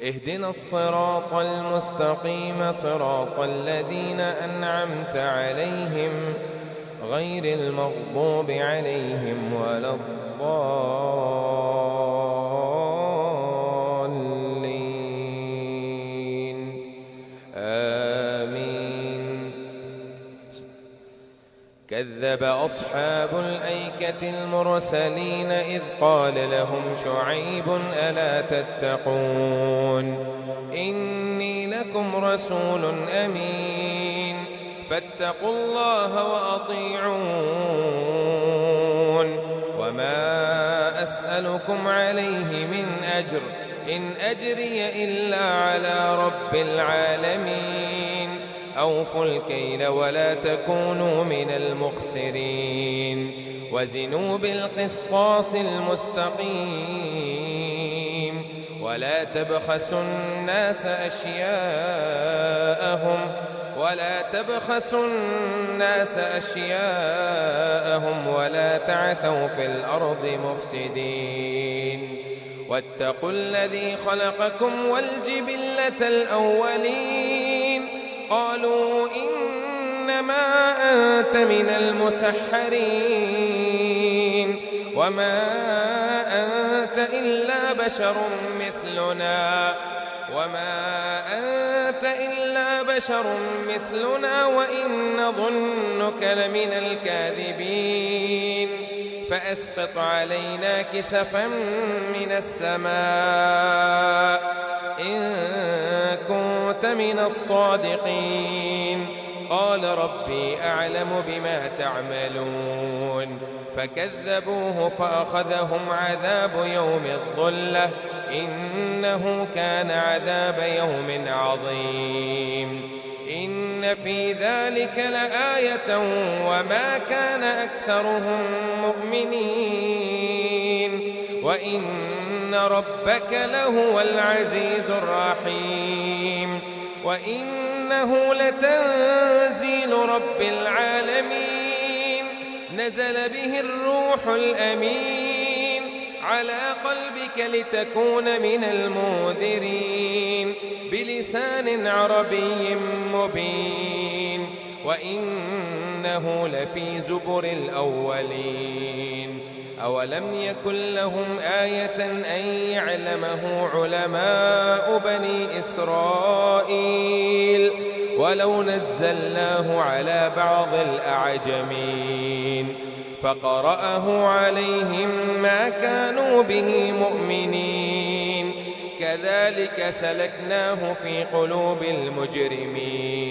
اهدنا الصراط المستقيم صراط الذين أنعمت عليهم غير المغضوب عليهم ولا الضالين آمين. كذب أصحاب الأيكة المرسلين إذ قال لهم شعيب ألا تتقون إني لكم رسول أمين فاتقوا الله وأطيعون وما أسألكم عليه من أجر إن أجري إلا على رب العالمين أوفوا الكيل ولا تكونوا من المخسرين وزنوا بالقسطاس المستقيم ولا تبخسوا الناس أشياءهم ولا تعثوا في الأرض مفسدين واتقوا الذي خلقكم والجبلة الأولين قالوا إنما أنت من المسحرين وما أنت إلا بشر مثلنا وإن نظنك لمن الكاذبين فأسقط علينا كسفا من السماء إن كنت من الصادقين قال ربي أعلم بما تعملون فكذبوه فأخذهم عذاب يوم الظلة إنه كان عذاب يوم عظيم إن في ذلك لآية وما كان أكثرهم مؤمنين وإن ربك لهو العزيز الرحيم وإنه لتنزيل رب العالمين نزل به الروح الأمين على قلبك لتكون من المنذرين بلسان عربي مبين وإنه لفي زبر الأولين أولم يكن لهم آية أن يعلمه علماء بني إسرائيل ولو نزلناه على بعض الأعجمين فقرأه عليهم ما كانوا به مؤمنين كذلك سلكناه في قلوب المجرمين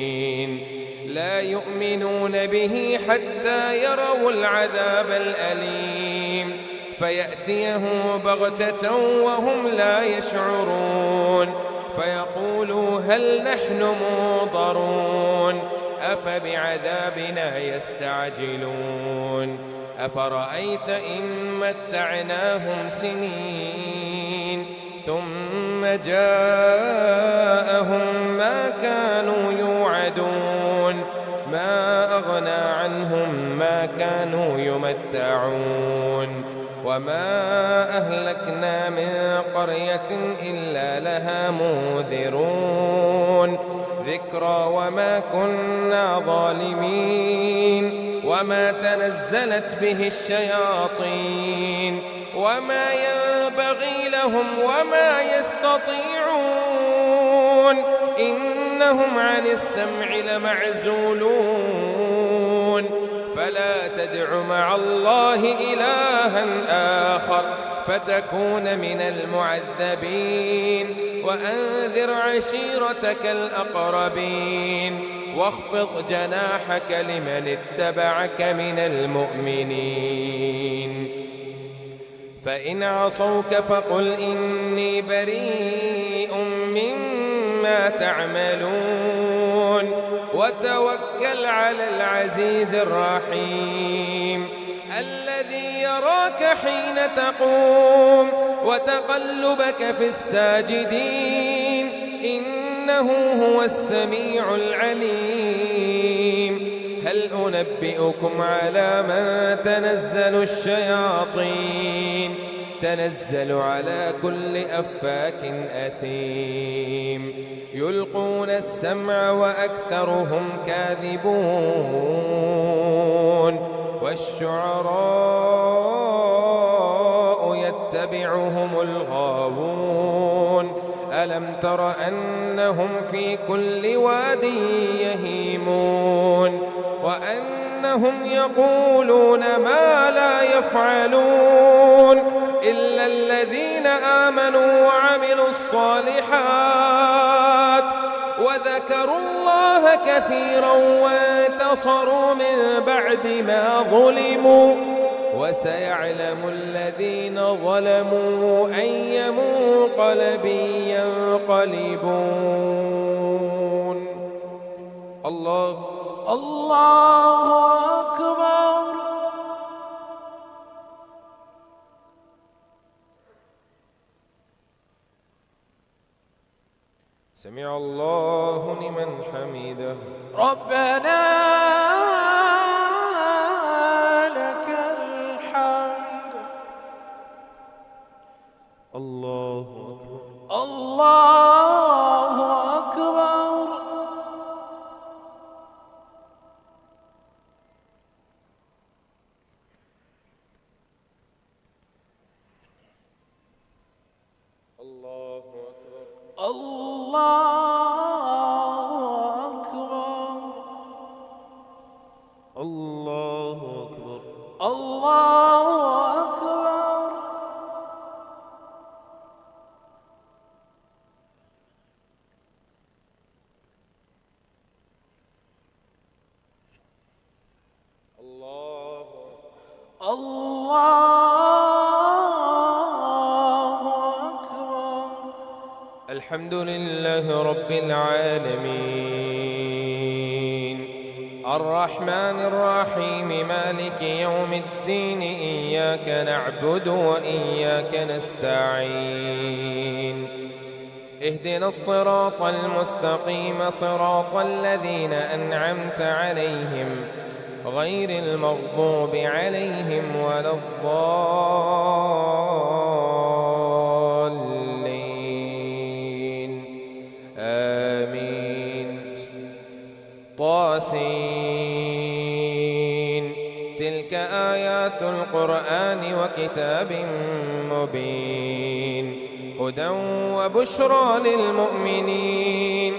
لا يؤمنون به حتى يروا العذاب الأليم فيأتيه بغتة وهم لا يشعرون فيقولوا هل نحن منظرون أفبعذابنا يستعجلون أفرأيت إن متعناهم سنين ثم جاءهم ما كانوا يوعدون ما أغنى عنهم ما كانوا يمتعون وما أهلكنا من قرية إلا لها منذرون ذكرى وما كنا ظالمين وما تنزلت به الشياطين وما ينبغي لهم وما يستطيعون إنهم عن السمع لمعزولون فلا تدع مع الله إلها آخر فتكون من المعذبين وأنذر عشيرتك الأقربين واخفض جناحك لمن اتبعك من المؤمنين فإن عصوك فقل إني بريء مما تعملون وتوكل على العزيز الرحيم الذي يراك حين تقوم وتقلبك في الساجدين إنه هو السميع العليم هل أنبئكم على من تنزل الشياطين تنزل على كل أفاك أثيم يلقون السمع وأكثرهم كاذبون والشعراء يتبعهم الغاوون ألم تر أنهم في كل واد يهيمون وأنهم يقولون ما لا يفعلون إلا الذين آمنوا وعملوا الصالحات وذكروا الله كثيرا وانتصروا من بعد ما ظلموا وسيعلم الذين ظلموا أي منقلب ينقلبون. الله أكبر. سمع الله لمن حمده. ربنا لك الحمد. الله أكبر. الله أكبر. الله أكبر. الله أكبر. الله أكبر. الحمد لله رب العالمين الرحمن الرحيم مالك يوم الدين إياك نعبد وإياك نستعين اهدنا الصراط المستقيم صراط الذين أنعمت عليهم غير المغضوب عليهم ولا الضالين آمين. طاسين تلك آيات القرآن وكتاب مبين هدى وبشرى للمؤمنين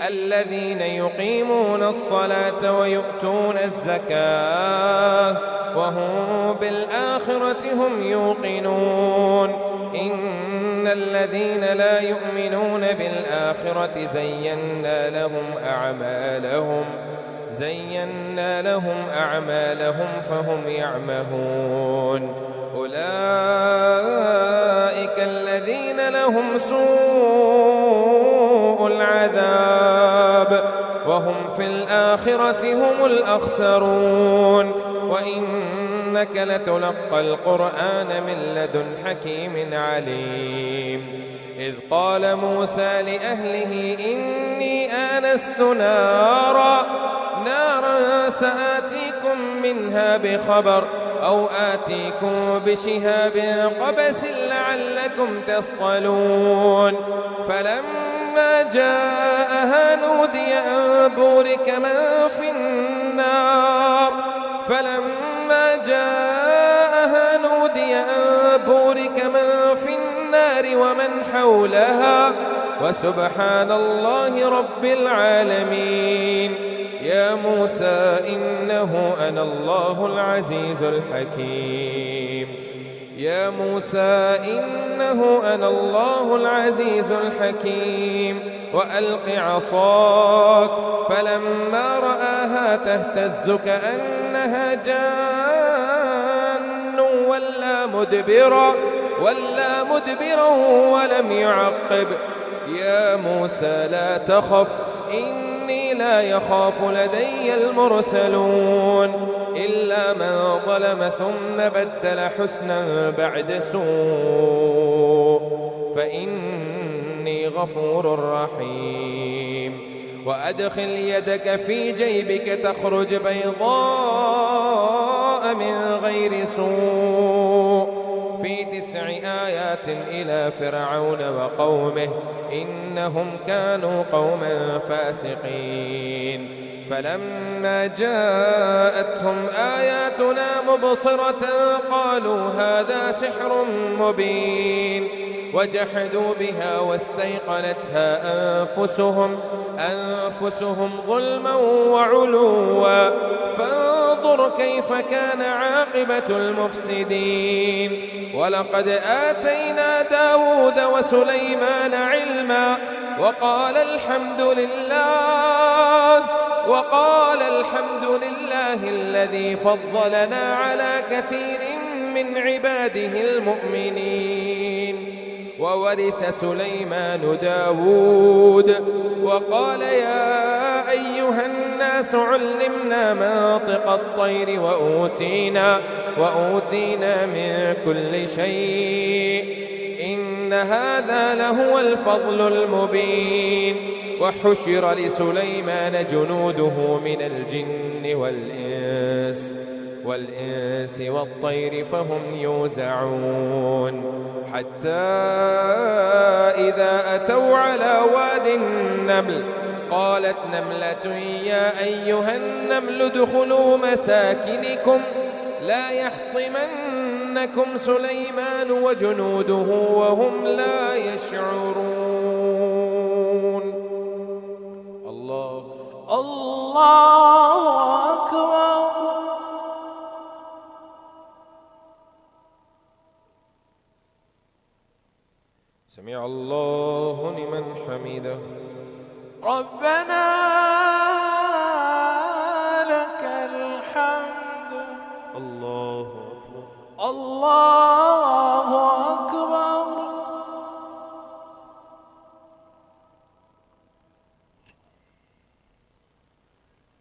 الذين يقيمون الصلاة ويؤتون الزكاة وهم بالآخرة هم يوقنون إن الذين لا يؤمنون بالآخرة زينا لهم أعمالهم فهم يعمهون أولئك الذين لهم سوء العذاب وهم في الآخرة هم الأخسرون وإنك لتلقى القرآن من لدن حكيم عليم إذ قال موسى لأهله إني آنست نارا سآتيكم منها بخبر أو آتيكم بشهاب قبس لعلكم تصطلون فلما جاءها نودي أن بورك من في النار ومن حولها وسبحان الله رب العالمين. يا موسى إنه أنا الله العزيز الحكيم وألق عصاك فلما رآها تهتز كأنها جان ولا مدبرا ولم يعقب. يا موسى لا تخف إني لا يخاف لدي المرسلون إلا من ظلم ثم بدل حسنا بعد سوء فإني غفور رحيم. وأدخل يدك في جيبك تخرج بيضاء من غير سوء في 9 آيات إلى فرعون وقومه إنهم كانوا قوما فاسقين. فلما جاءتهم آياتنا مبصرة قالوا هذا سحر مبين وجحدوا بها واستيقنتها أنفسهم ظلما وعلوا فانظر كيف كان عاقبة المفسدين. ولقد آتينا داود وسليمان علما وقال الحمد لله الذي فضلنا على كثير من عباده المؤمنين. وورث سليمان داود وقال يا أيها الناس علمنا منطق الطير وأوتينا من كل شيء إن هذا لهو الفضل المبين. وحشر لسليمان جنوده من الجن والإنس والطير فهم يوزعون حتى إذا أتوا على واد النمل قالت نملة يا أيها النمل ادخلوا مساكنكم لا يحطمنكم سليمان وجنوده وهم لا يشعرون. الله أكبر. سمع الله لمن حمده. ربنا لك الحمد. الله أكبر. الله أكبر.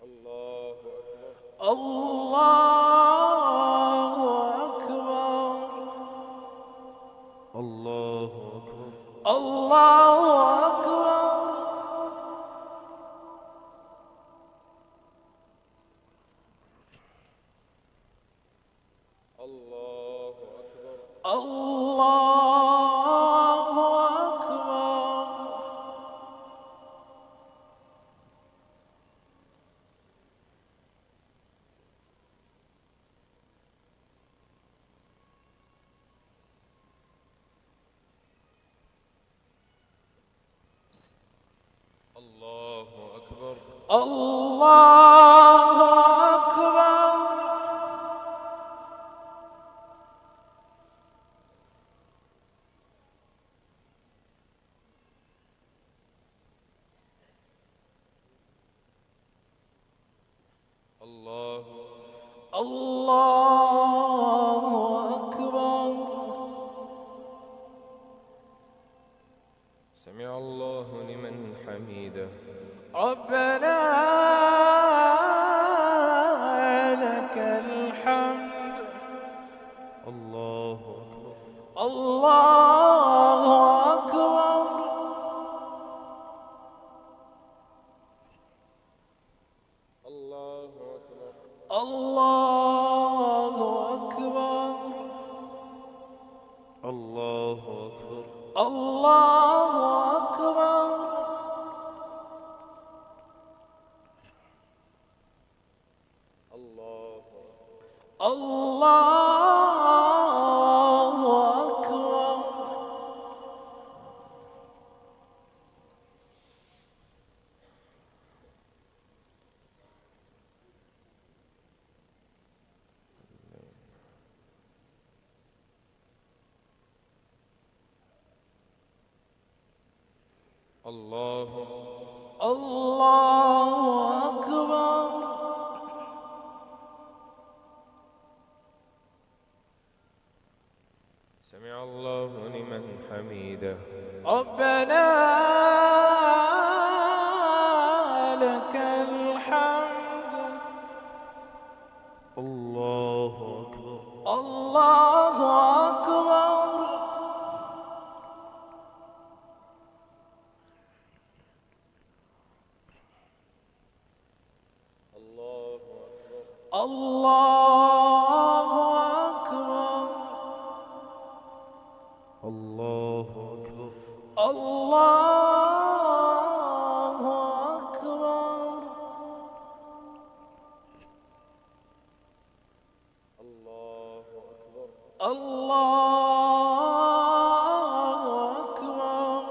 الله أكبر. الله أكبر. الله أكبر. الله أكبر. الله أكبر. الله أكبر. الله أكبر. الله أكبر. سمع الله لمن حمده. ربنا لك الحمد. الله أكبر. الله أكبر. الله أكبر. الله أكبر. الله أكبر. الله أكبر. الله أكبر. الله أكبر. سمع الله لمن حمده. ربنا لك الحمد. الله أكبر. الله أكبر. الله أكبر. الله أكبر. الله أكبر. الله أكبر.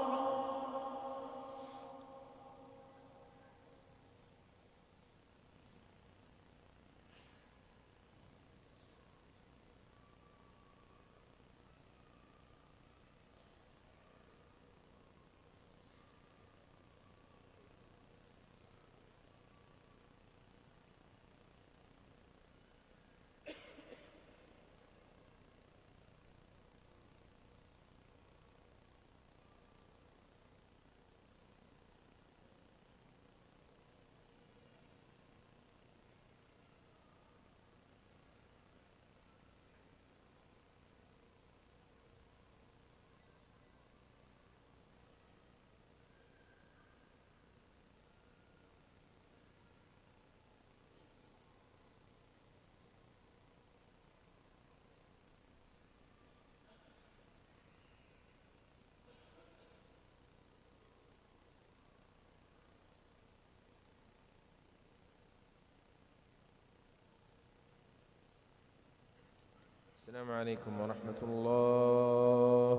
السلام عليكم ورحمة الله.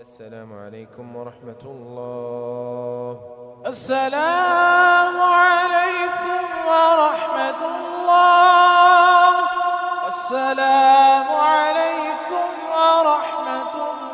السلام عليكم ورحمة الله. السلام عليكم ورحمة الله. السلام عليكم ورحمة الله.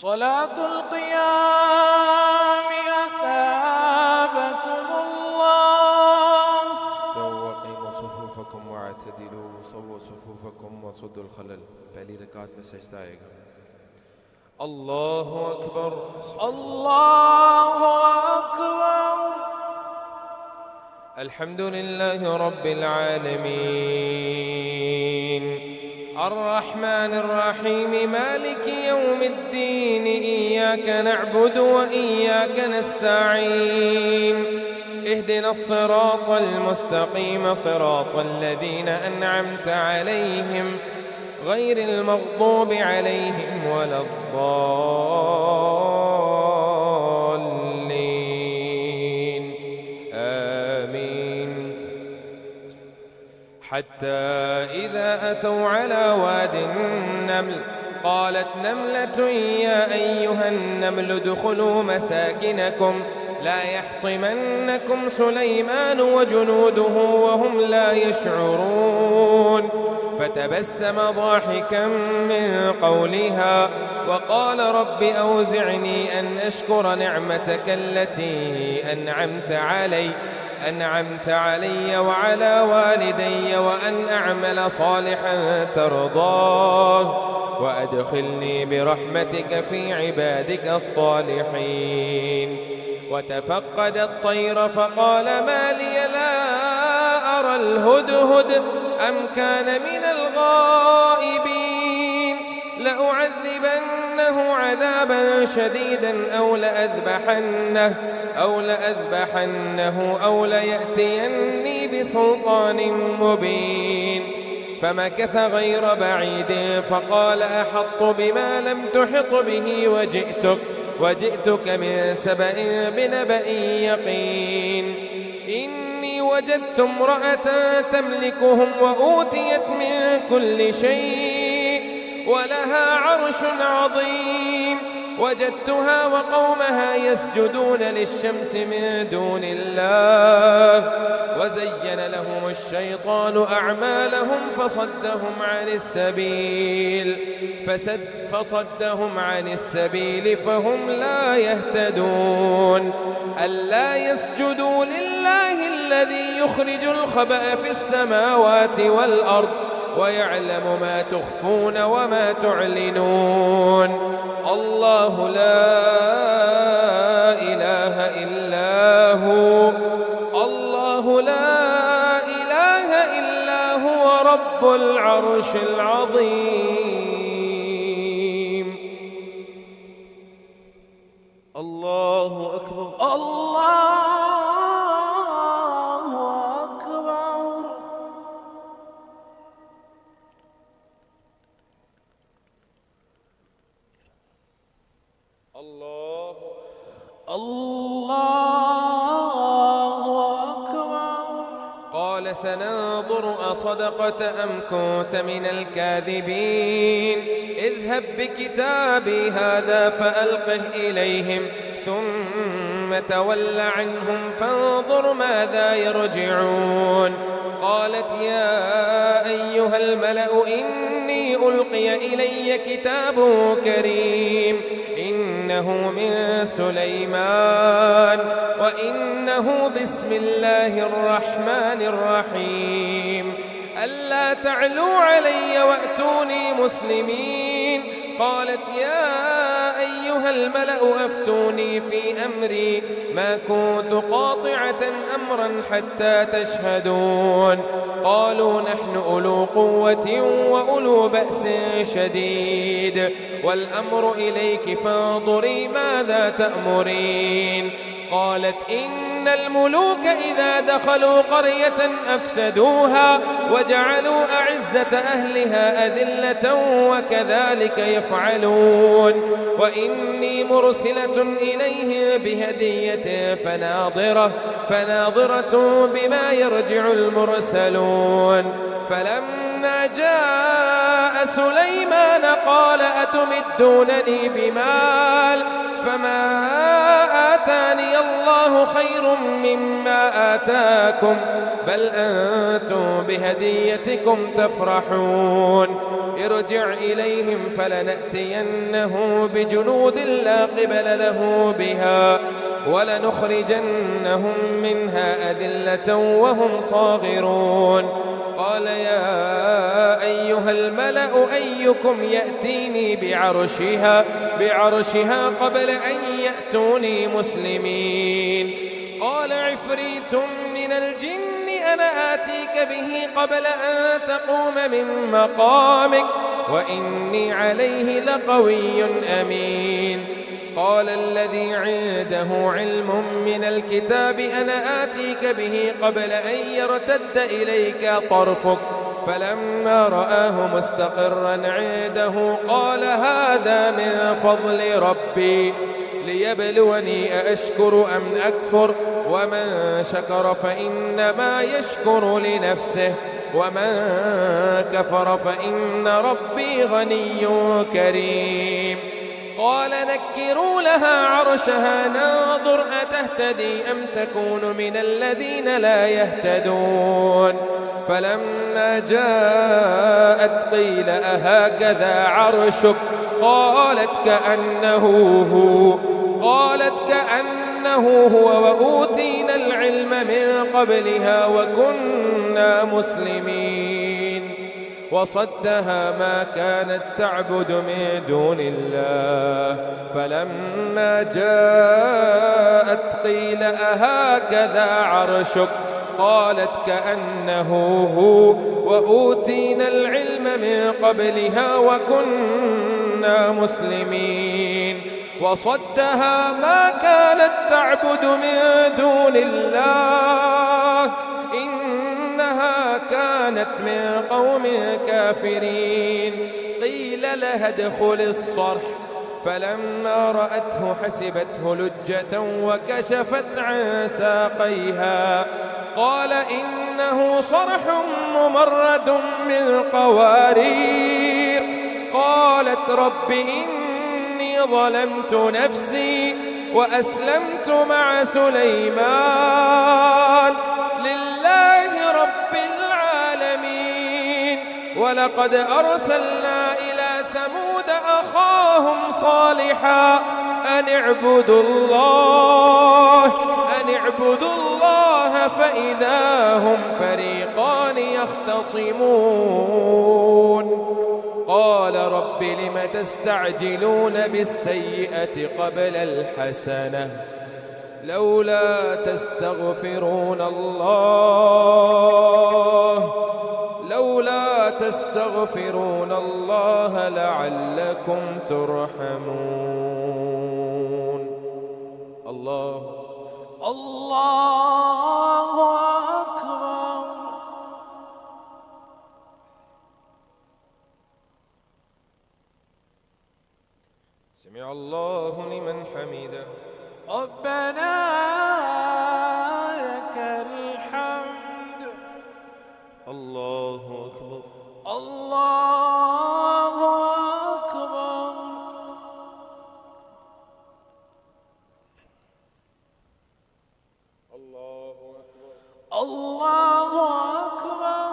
صلاة القيام أثابكم الله. استووا قيموا صفوفكم واعتدلوا صووا صفوفكم وصدوا الخلل. पहली रकात में सजदा आएगा. अल्लाहु अकबर. अल्लाहु अकबर. अल्हम्दुलिल्लाहि रब्बिल आलमीन. الرحمن الرحيم مالك يوم الدين إياك نعبد وإياك نستعين اهدنا الصراط المستقيم صراط الذين أنعمت عليهم غير المغضوب عليهم ولا الضالين آمين. حتى إذا أتوا على واد النمل قالت نملة يا أيها النمل ادخلوا مساكنكم لا يحطمنكم سليمان وجنوده وهم لا يشعرون فتبسم ضاحكا من قولها وقال رب أوزعني أن أشكر نعمتك التي أنعمت علي وعلى والدي وأن أعمل صالحا ترضاه وأدخلني برحمتك في عبادك الصالحين. وتفقد الطير فقال ما لي لا أرى الهدهد أم كان من الغائبين لأعذبنه عذابا شديدا أو لأذبحنه أو ليأتيني بسلطان مبين. فمكث غير بعيد فقال أحط بما لم تحط به وجئتك من سبأ بنبأ يقين. إني وجدت امرأة تملكهم وأوتيت من كل شيء ولها عرش عظيم وجدتها وقومها يسجدون للشمس من دون الله وزين لهم الشيطان أعمالهم فصدهم عن السبيل فهم لا يهتدون. ألا يسجدوا لله الذي يخرج الخبأ في السماوات والأرض ويعلم ما تخفون وما تعلنون. الله لا إله إلا هو رب العرش العظيم. الله أكبر. الله أكبر. الله أكبر. قال سننظر أصدقت أم كنت من الكاذبين اذهب بكتابي هذا فألقه إليهم ثم تول عنهم فانظر ماذا يرجعون. قالت يا أيها الملأ إني ألقي إلي كتاب كريم إنه من سليمان وإنه بسم الله الرحمن الرحيم ألا تعلوا علي وأتوني مسلمين. قالت يا أيها الملأ أفتوني في أمري ما كنت قاطعة أمرا حتى تشهدون. قالوا نحن أولو قوة وأولو بأس شديد والأمر إليك فانظري ماذا تأمرين. قالت إن الملوك إذا دخلوا قرية أفسدوها وجعلوا أعزة أهلها أذلة وكذلك يفعلون. وإني مرسلة إليه بهدية فناظرة بما يرجع المرسلون. فلما فلما جاء سليمان قال أتمدونني بمال فما آتاني الله خير مما آتاكم بل أنتم بهديتكم تفرحون ارجع إليهم فلنأتينه بجنود لا قبل له بها ولنخرجنهم منها أذلة وهم صاغرون قال يا أيها الملأ أيكم يأتيني بعرشها قبل أن يأتوني مسلمين قال عفريت من الجن أنا آتيك به قبل أن تقوم من مقامك وإني عليه لقوي أمين قال الذي عنده علم من الكتاب أنا آتيك به قبل أن يرتد إليك طرفك فلما رآه مستقرا عنده قال هذا من فضل ربي ليبلوني أأشكر أم أكفر ومن شكر فإنما يشكر لنفسه ومن كفر فإن ربي غني كريم قال نكروا لها عرشها ننظر أتهتدي أم تكون من الذين لا يهتدون فلما جاءت قيل أهكذا عرشك قالت كأنه هو وأوتينا العلم من قبلها وكنا مسلمين وصدها ما كانت تعبد من دون الله فلما جاءت قيل أهكذا عرشك قالت كأنه هو وأوتينا العلم من قبلها وكنا مسلمين وصدها ما كانت تعبد من دون الله إنها كانت من قوم كافرين قيل لها ادخل الصرح فلما رأته حسبته لجة وكشفت عن ساقيها قال إنه صرح ممرد من قوارير قالت رب إني ظلمت نفسي وأسلمت مع سليمان لله رب العالمين ولقد أرسلنا إلى ثمود أخاهم صالحا أن اعبدوا الله فإذا هم فريقان يختصمون قال رب لم تستعجلون بالسيئة قبل الحسنة لولا تستغفرون الله لعلكم ترحمون الله أكبر. سمع الله لمن حمده ربنا لك الحمد. الله أكبر الله أكبر. الله أكبر الله أكبر.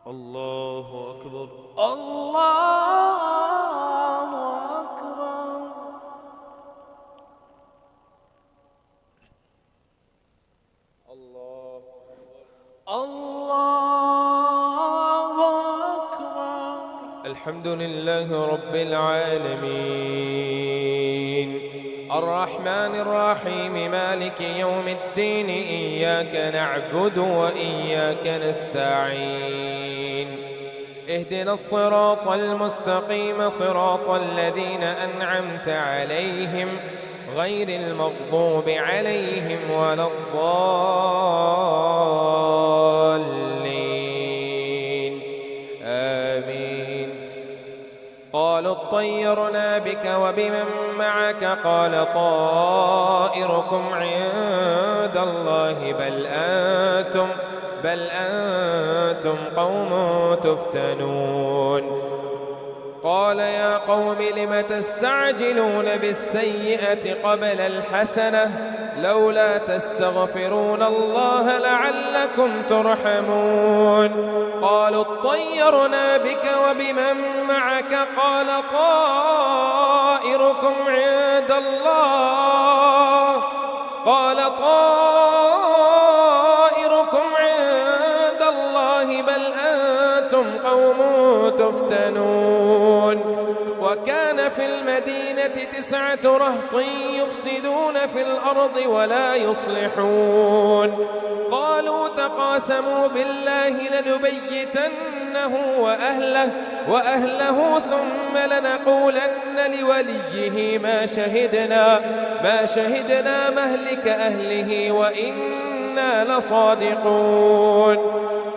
الله أكبر الله أكبر. الله أكبر. الحمد لله رب العالمين الرحمن الرحيم مالك يوم الدين إياك نعبد وإياك نستعين اهدنا الصراط المستقيم صراط الذين أنعمت عليهم غير المغضوب عليهم ولا الضالين آمين قالوا اطيرنا بك وبمن معك قال طائركم عند الله بل أنتم قوم تفتنون. قال يا قوم لم تستعجلون بالسيئة قبل الحسنة لولا تستغفرون الله لعلكم ترحمون. قالوا اطيرنا بك وبمن معك قال طائركم عند الله بل أنتم قوم تفتنون. وكان في المدينة 9 رهط يفسدون في الأرض ولا يصلحون. قالوا تقاسموا بالله لنبيتنه وأهله ثم لنقولن لوليه ما شهدنا مهلك أهله وإنا لصادقون.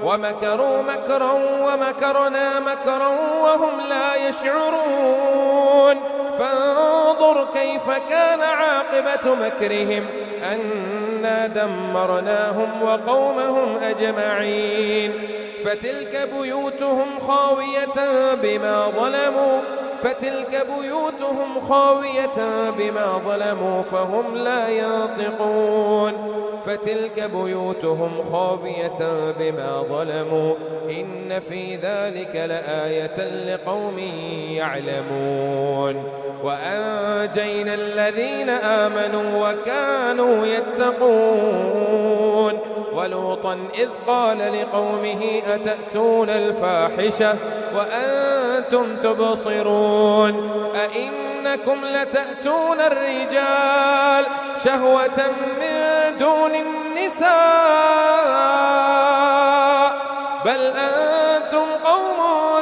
ومكروا مكرا ومكرنا مكرا وهم لا يشعرون. فانظر كيف كان عاقبة مكرهم أنا دمرناهم وقومهم أجمعين. فتلك بيوتهم خاوية بما ظلموا فهم لا ينطقون. إن في ذلك لآية لقوم يعلمون. وأنجينا الذين آمنوا وكانوا يتقون. ولوطا إذ قال لقومه أتأتون الفاحشة وأنتم تبصرون أئنكم لتأتون الرجال شهوة من دون النساء بل أنتم قوم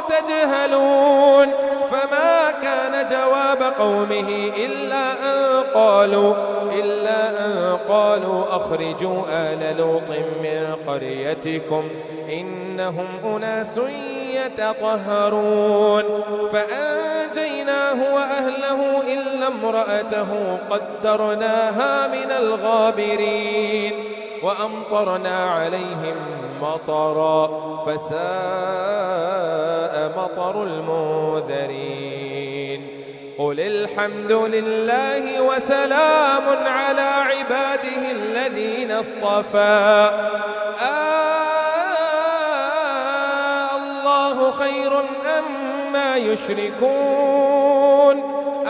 تجهلون. فما كان جواب قومه إلا أن قالوا أخرجوا آل لوط من قريتكم إنهم أناس يتطهرون. فأنجيناه وأهله إلا امرأته قدرناها من الغابرين. وأمطرنا عليهم مطرا فساء مطر المنذرين. قل الحمد لله وسلام على عباده الذين اصطفى الله خير أما يشركون.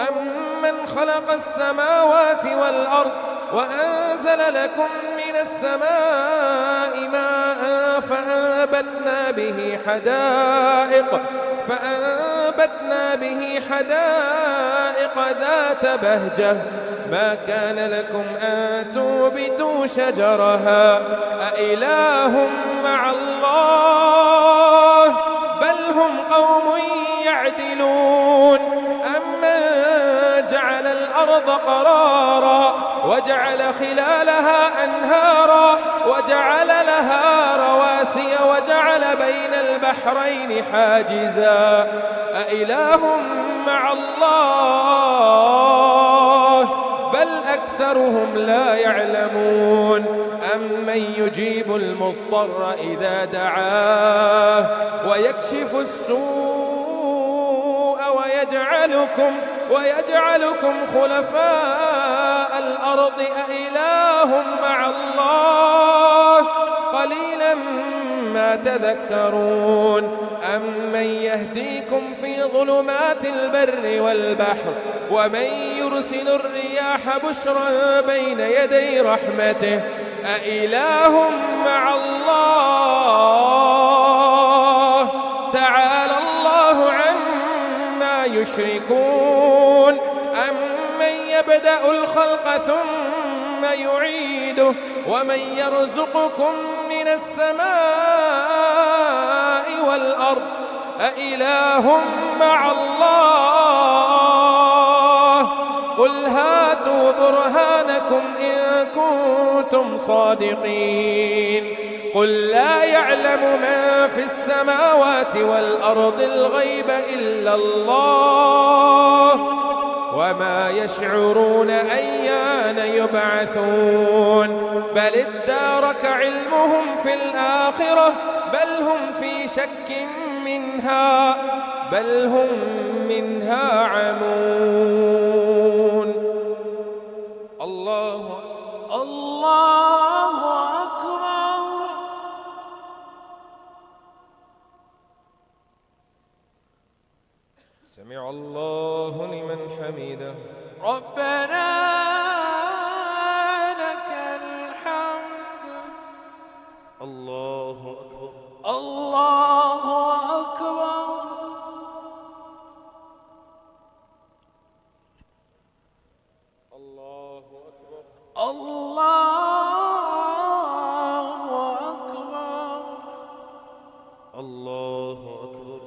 أمن خلق السماوات والأرض وأنزل لكم من السماء ماء فأنبتنا به حدائق ذات بهجة ما كان لكم أن تنبتوا شجرها أإله مع الله بل هم قوم يعدلون. أمن جعل الأرض قرارا وجعل خلالها أنهارا وجعل لها رواسي وجعل بين البحرين حاجزا أإله مع الله بل أكثرهم لا يعلمون. أمن يجيب المضطر إذا دعاه ويكشف السوء ويجعلكم خلفاء الأرض أإله مع الله قليلا ما تذكرون. أمن يهديكم في ظلمات البر والبحر ومن يرسل الرياح بشرا بين يدي رحمته أإله مع الله تعالى الله عما يشركون. أمن يبدأ الخلق ثم يعيده ومن يرزقكم من السماء والأرض أإله مع الله قل هاتوا برهانكم إن كنتم صادقين. قل لا يعلم من في السماوات والأرض الغيب إلا الله وما يشعرون أيان يبعثون. بل ادارك علمهم في الآخرة بل هم في شك منها بل هم منها عمون. الله أكبر. سمع الله لمن حمده. ربنا لك الحمد. الله أكبر. الله أكبر. الله أكبر. الله الله أكبر. أكبر.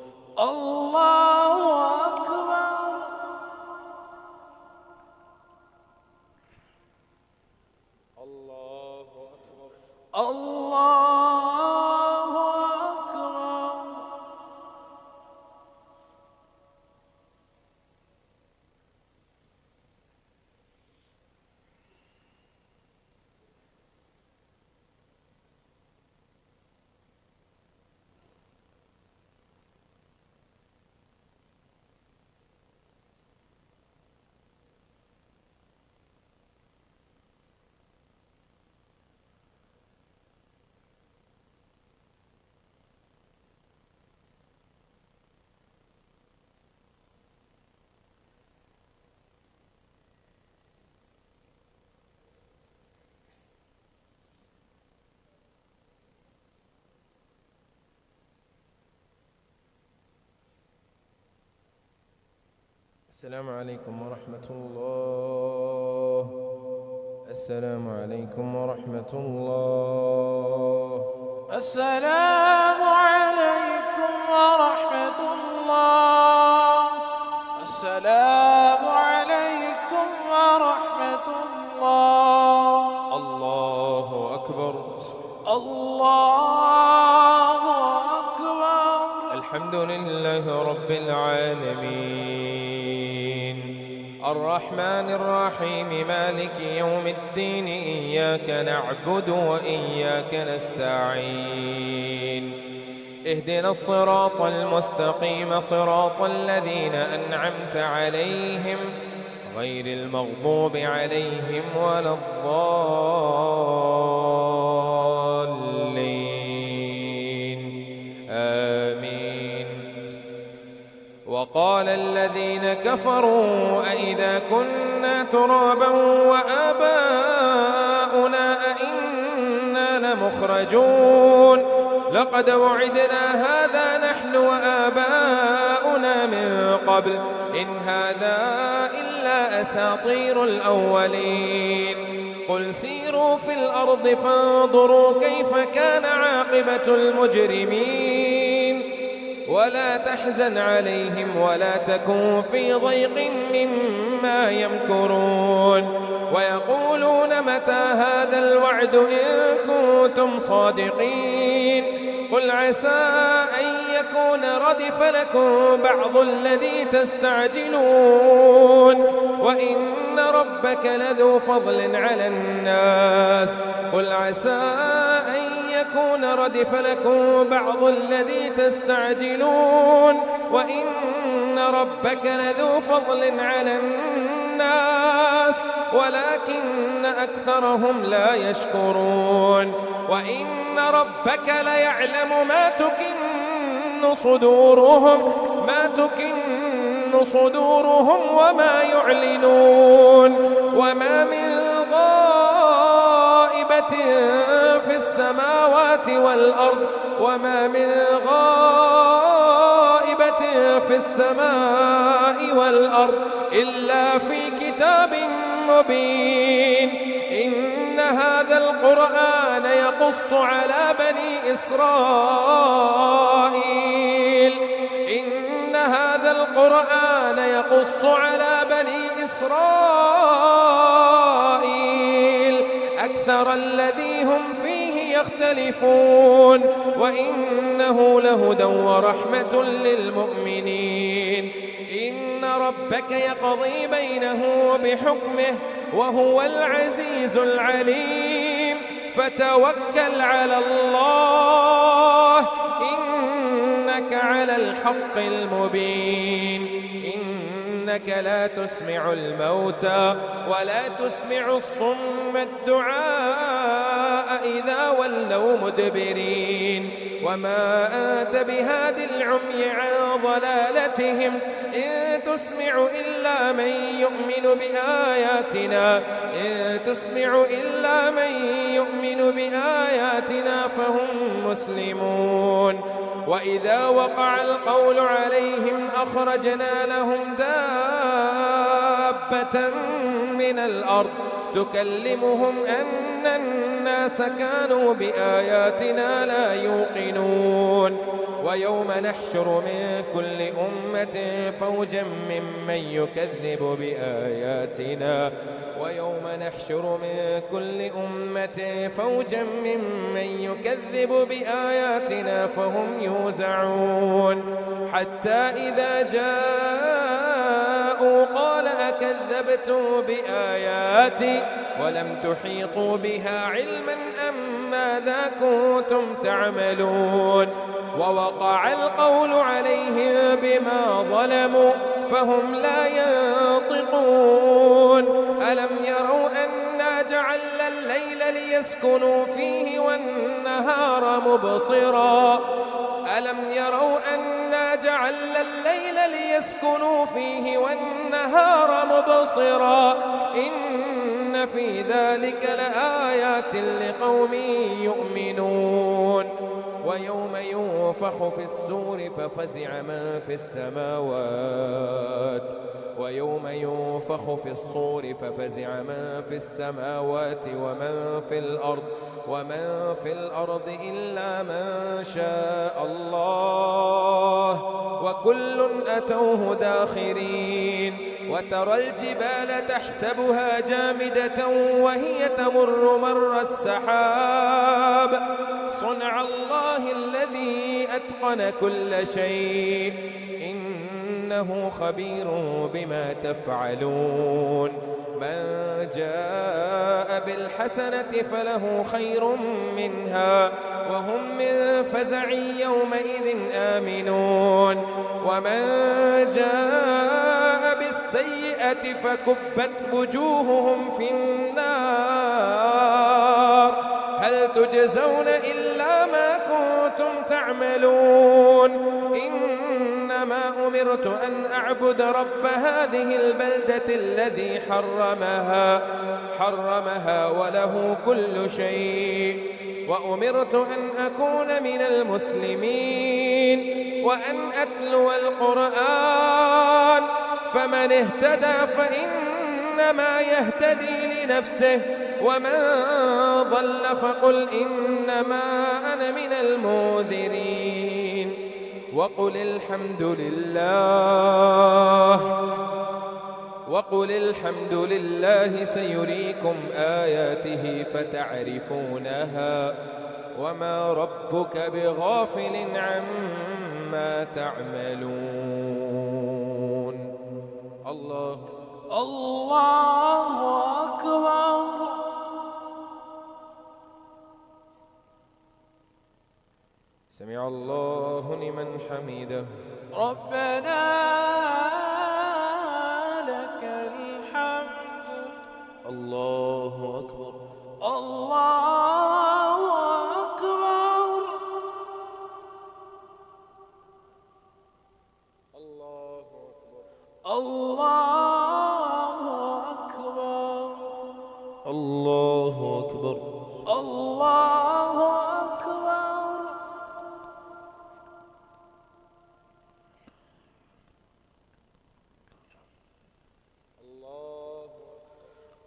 الله أكبر. الله أكبر. الله أكبر. السلام عليكم ورحمة الله. السلام عليكم ورحمة الله. السلام عليكم ورحمة الله. السلام عليكم ورحمة الله. الله أكبر. الله أكبر. الحمد لله رب العالمين الرحمن الرحيم مالك يوم الدين إياك نعبد وإياك نستعين اهدنا الصراط المستقيم صراط الذين أنعمت عليهم غير المغضوب عليهم ولا الضالين آمين. وقال الذين كفروا أئذا كنا ترابا وآباؤنا أئنا لمخرجون لقد وعدنا هذا نحن وآباؤنا من قبل إن هذا إلا أساطير الأولين قل سيروا في الأرض فانظروا كيف كان عاقبة المجرمين ولا تحزن عليهم ولا تكن في ضيق مما يمكرون ويقولون متى هذا الوعد إن كنتم صادقين قل عسى أن يكون ردف لكم بعض الذي تستعجلون وإن ربك لذو فضل على الناس قل عسى أن يكون ردف لكم بعض الذي تستعجلون وإن ربك لذو فضل على الناس ولكن أكثرهم لا يشكرون وإن ربك ليعلم ما تكن صدورهم وما يعلنون وما من غائبة في السماوات والأرض وما من غائبة في السماء والأرض إلا في كتاب مبين إن هذا القرآن يقص على بني إسرائيل إن هذا القرآن يقص على بني إسرائيل أكثر الذي هم فيه يختلفون وإنه لهدى ورحمة للمؤمنين إن ربك يقضي بينه بحكمه وهو العزيز العليم فتوكل على الله إنك على الحق المبين. إنك لا تسمع الموتى ولا تسمع الصم الدعاء إذا ولوا مدبرين. وما أنت بهاد العمي عن ضلالتهم إن تسمع إلا من يؤمن بآياتنا فهم مسلمون. وإذا وقع القول عليهم أخرجنا لهم دابة من الأرض تكلمهم أن الناس كانوا بآياتنا لا يوقنون. ويوم نحشر من كل أمة فوجا ممن يكذب بآياتنا فهم يوزعون. حتى إذا جاءوا قال أكذبتم بآياتي ولم تحيطوا بها علما أم ماذا كنتم تعملون. ووقع القول عليهم بما ظلموا فهم لا ينطقون. ألم يروا أنا جعلنا الليل ليسكنوا فيه والنهار مبصرا إن في ذلك لآيات لقوم يؤمنون. ويوم ينفخ في الصور ففزع من في السماوات ومن في الأرض إلا من شاء الله وكل أتوه داخرين. وترى الجبال تحسبها جامدة وهي تمر مر السحاب صنع الله الذي أتقن كل شيء إنه خبير بما تفعلون. من جاء بالحسنة فله خير منها وهم من فزع يومئذ آمنون. ومن جاء بالسيئة فكبت وجوههم في النار هل تجزون إلا ما كنتم تعملون. إنما أمرت أن أعبد رب هذه البلدة الذي حرمها وله كل شيء وأمرت أن أكون من المسلمين وأن أتلو القرآن فمن اهتدى فإنما يهتدي لنفسه ومن ضل فقل إنما أنا من المنذرين. وقل الحمد لله سيريكم آياته فتعرفونها وما ربك بغافل عما تعملون. الله أكبر. سمع الله لمن حمده. ربنا لك الحمد. الله أكبر. الله أكبر. الله أكبر. الله أكبر. الله أكبر. الله أكبر.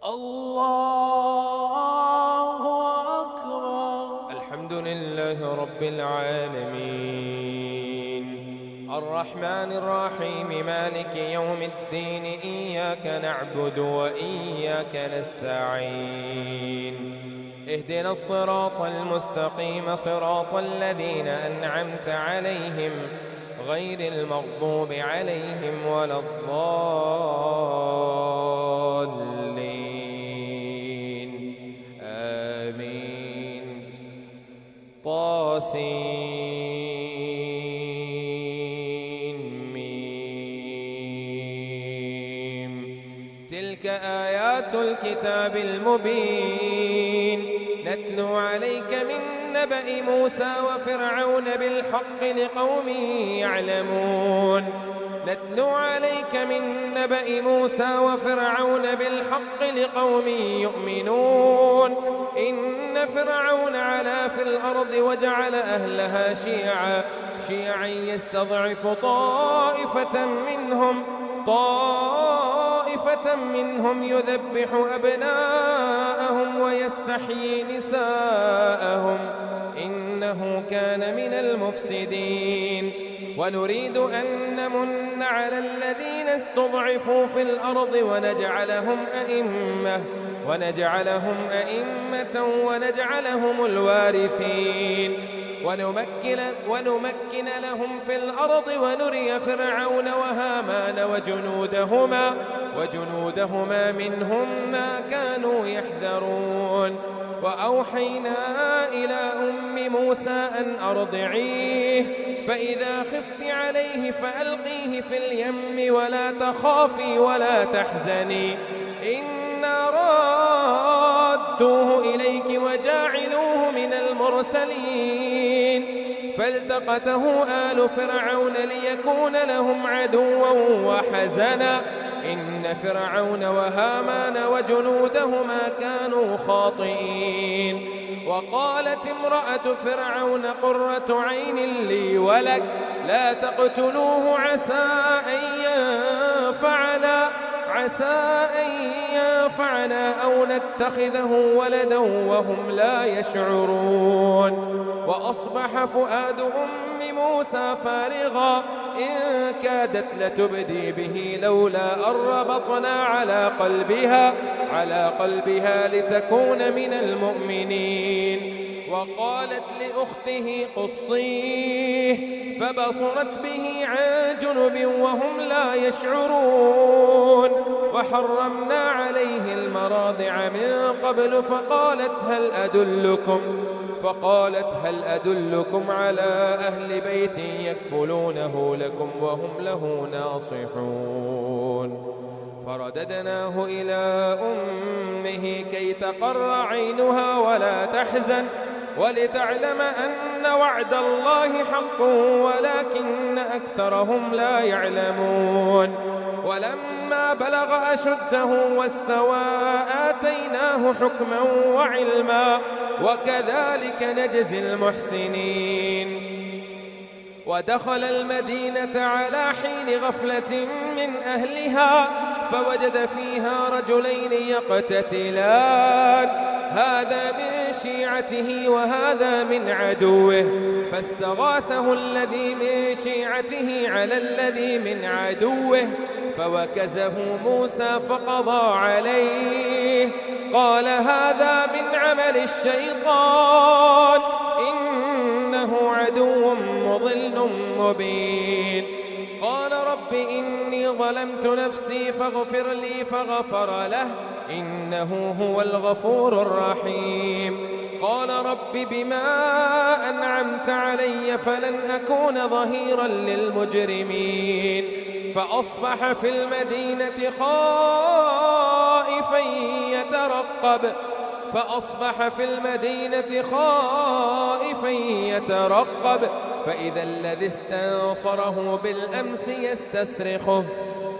الله أكبر. الحمد لله رب العالمين الرحمن الرحيم مالك يوم الدين إياك نعبد وإياك نستعين اهدنا الصراط المستقيم صراط الذين أنعمت عليهم غير المغضوب عليهم ولا الضالين آمين. طاسين. تلك آيات الكتاب المبين نتلو عليك من نبأ موسى وفرعون بالحق لقوم يعلمون. نتلو عليك من نبأ موسى وفرعون بالحق لقوم يؤمنون. إن فرعون علا في الأرض وجعل أهلها شيعا يستضعف طائفة منهم يذبح أبناءهم ويستحيي نساءهم إنه كان من المفسدين. ونريد أن نمن على الذين استضعفوا في الأرض ونجعلهم أئمة ونجعلهم الوارثين. ونمكن لهم في الأرض ونري فرعون وهامان وجنودهما منهم ما كانوا يحذرون. وأوحينا إلى أم موسى أن أرضعيه فإذا خفت عليه فألقيه في اليم ولا تخافي ولا تحزني إنا رادوه إليك وجاعلوه من المرسلين. فالتقطه آل فرعون ليكون لهم عدوا وحزنا إن فرعون وهامان وجنودهما كانوا خاطئين. وقالت امرأة فرعون قرة عين لي ولك لا تقتلوه عسى أن ينفعنا أو نتخذه ولدا وهم لا يشعرون. وأصبح فؤاد أم موسى فارغا إن كادت لتبدي به لولا أن ربطنا على قلبها لتكون من المؤمنين. وقالت لأخته قصيه فبصرت به عن جنب وهم لا يشعرون. وحرمنا عليه المراضع من قبل فقالت هل أدلكم على أهل بيت يكفلونه لكم وهم له ناصحون. فرددناه إلى أمه كي تقر عينها ولا تحزن ولتعلم أن وعد الله حق ولكن أكثرهم لا يعلمون. ولما بلغ أشده واستوى آتيناه حكما وعلما وكذلك نجزي المحسنين. ودخل المدينة على حين غفلة من أهلها فوجد فيها رجلين يقتتلان هذا من شيعته وهذا من عدوه فاستغاثه الذي من شيعته على الذي من عدوه فوكزه موسى فقضى عليه قال هذا من عمل الشيطان إنه عدو مضل مبين. قال رب إني ظلمت نفسي فاغفر لي فغفر له إنه هو الغفور الرحيم. قال رب بما أنعمت علي فلن أكون ظهيرا للمجرمين. فأصبح في المدينة خائفا يترقب فإذا الذي استنصره بالأمس يستصرخه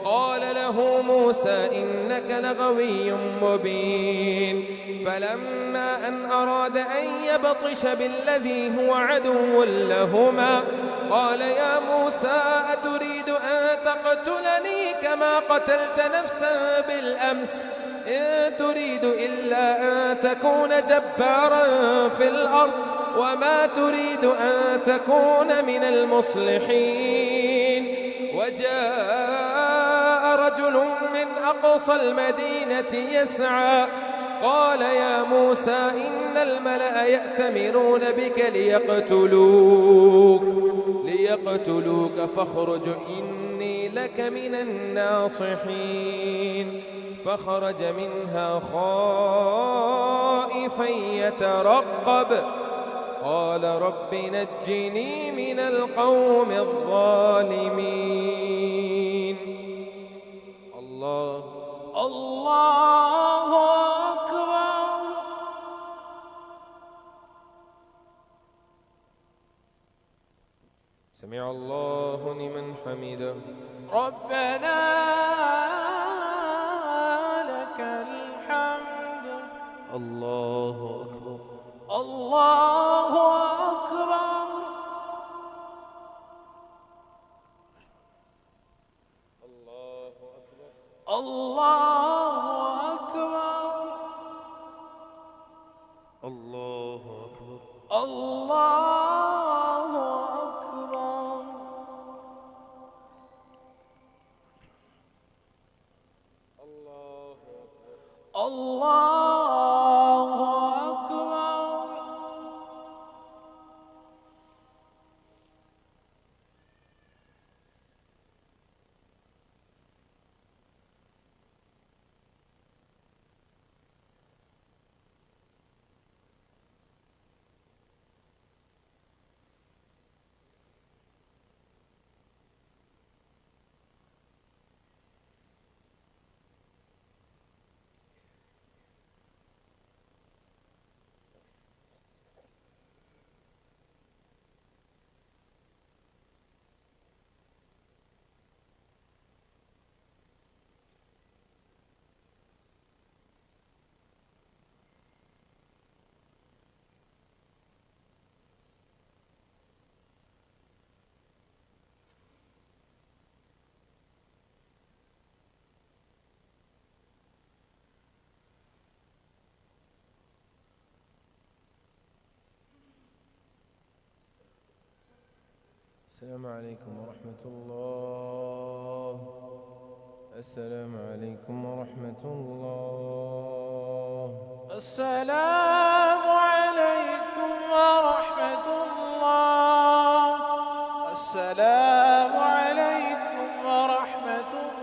قال له موسى إنك لغوي مبين. فلما أن أراد أن يبطش بالذي هو عدو لهما قال يا موسى أتريد أن تقتلني كما قتلت نفسا بالأمس إن تريد إلا أن تكون جبارا في الأرض وما تريد أن تكون من المصلحين. وجاء رجل من أقصى المدينة يسعى قال يا موسى إن الملأ يأتمرون بك ليقتلوك فاخرج إني لك من الناصحين. فخرج منها خائفا يترقب قال رب نجني من القوم الظالمين. الله الله أكبر. سمع الله لمن حمده. ربنا لك الحمد. الله أكبر. الله أكبر. الله أكبر. الله أكبر. الله أكبر. الله أكبر. السلام عليكم ورحمة الله. السلام عليكم ورحمة الله. السلام عليكم ورحمة الله. السلام عليكم ورحمة الله.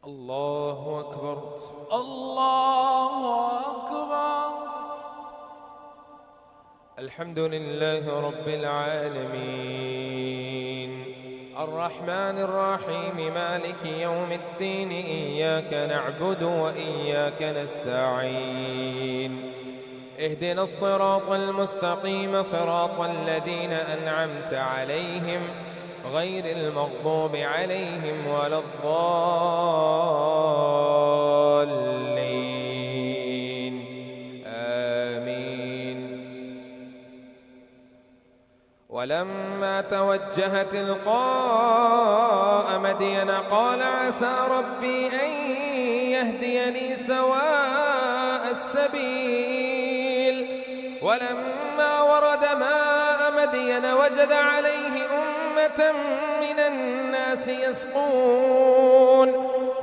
الله أكبر. الله أكبر. الحمد لله رب العالمين الرحمن الرحيم مالك يوم الدين إياك نعبد وإياك نستعين اهدنا الصراط المستقيم صراط الذين أنعمت عليهم غير المغضوب عليهم ولا الضالين آمين. ولما توجه تلقاء مدين قال عسى ربي أن يهديني سواء السبيل. ولما ورد ماء مدين وجد عليه أمة من الناس يسقون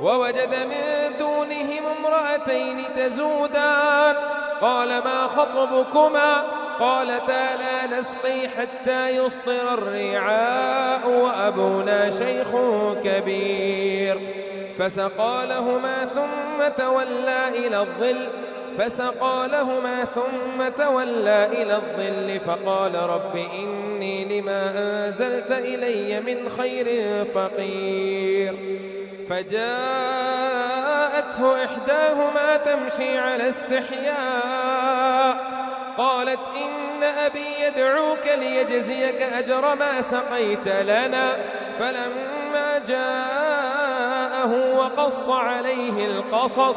ووجد من دونهم امرأتين تزودان قال ما خطبكما قالتا لا نسقي حتى يصدر الرعاء وأبونا شيخ كبير فسقى لهما ثم تولى إلى الظل فقال رب إني لما أنزلت إلي من خير فقير. فجاءته إحداهما تمشي على استحياء قالت إن أبي يدعوك ليجزيك أجر ما سقيت لنا. فلما جاءه وقص عليه القصص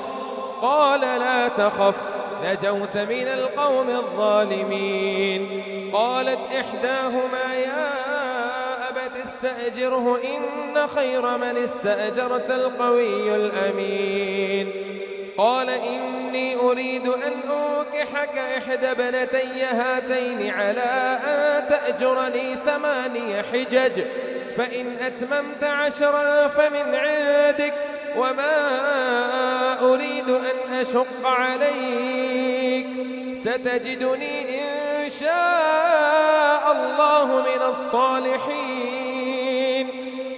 قال لا تخف نجوت من القوم الظالمين. قالت إحداهما يا أبت استأجره إن خير من استأجرت القوي الأمين. قال إني أريد أن أنكحك إحدى ابنتي هاتين على أن تأجرني 8 حجج فإن أتممت 10 فمن عندك وما أريد أن أشق عليك ستجدني إن شاء الله من الصالحين.